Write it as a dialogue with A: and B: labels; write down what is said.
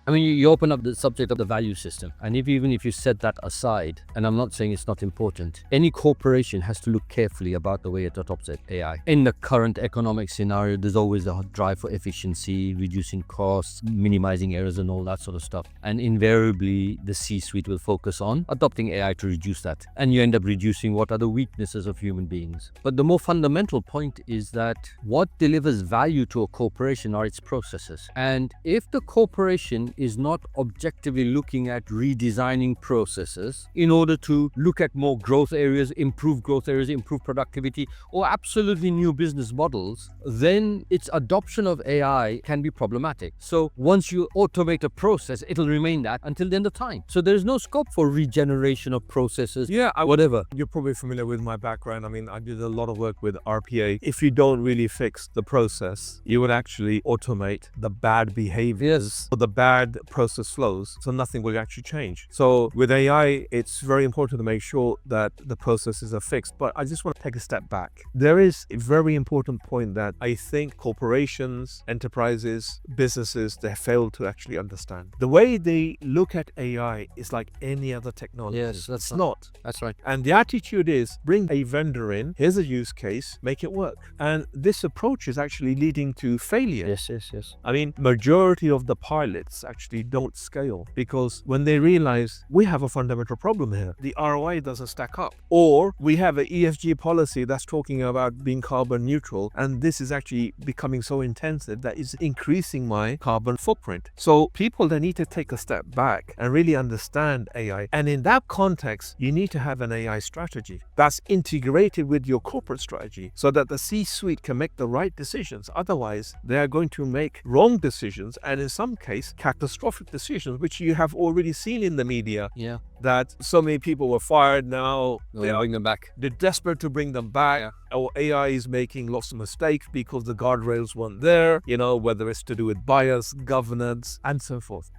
A: I mean, you open up the subject of the value system, and even if you set that aside, and I'm not saying it's not important, any corporation has to look carefully about the way it adopts AI. In the current economic scenario, there's always a drive for efficiency, reducing costs, minimizing errors, and all that sort of stuff. And invariably, the C-suite will focus on adopting AI to reduce that, and you end up reducing what are the weaknesses of human beings. But the more fundamental point is that what delivers value to a corporation are its processes. And if the corporation is not objectively looking at redesigning processes in order to look at more growth areas, improve productivity, or absolutely new business models, then its adoption of AI can be problematic. So once you automate a process, it'll remain that until the end of time. So there's no scope for regeneration of processes.
B: Yeah,
A: whatever.
B: You're probably familiar with my background. I mean, I did a lot of work with RPA. If you don't really fix the process, you would actually automate the bad behaviors or the bad process flows, so nothing will actually change. So with AI, it's very important to make sure that the processes are fixed. But I just want to take a step back. There is a very important point that I think corporations, enterprises, businesses, they fail to actually understand. The way they look at AI is like any other technology.
A: Yes,
B: it's not.
A: That's right.
B: And the attitude is bring a vendor in, here's a use case, make it work. And this approach is actually leading to failure.
A: Yes.
B: I mean, majority of the pilots actually don't scale because when they realize we have a fundamental problem here, the ROI doesn't stack up. Or we have an ESG policy that's talking about being carbon neutral, and this is actually becoming so intensive that it's increasing my carbon footprint. So people, they need to take a step back and really understand AI. And in that context, you need to have an AI strategy that's integrated with your corporate strategy so that the C-suite can make the right decisions. Otherwise, they are going to make wrong decisions, and in some case, catastrophic decisions, which you have already seen in the media.
A: Yeah.
B: That so many people were fired now.
A: They bring them back.
B: They're desperate to bring them back. Or AI is making lots of mistakes because the guardrails weren't there, whether it's to do with bias, governance, and so forth.